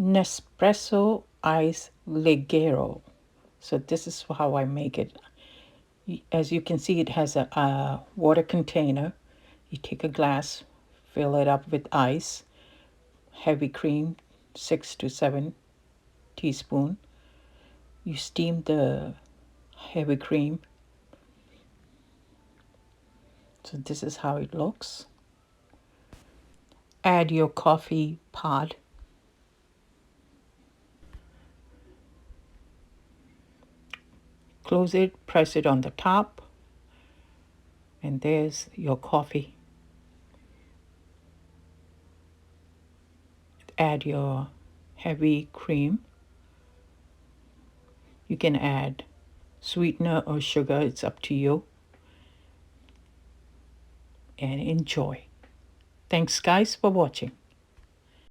Nespresso ice Leggero. So this is how I make it. As you can see, it has a water container. You take a glass, fill it up with ice, heavy cream, 6 to 7 teaspoons. You steam the heavy cream. So this is how it looks. Add your coffee pod. Close it, press it on the top, and there's your coffee. Add your heavy cream. You can add sweetener or sugar, it's up to you. And enjoy. Thanks, guys, for watching.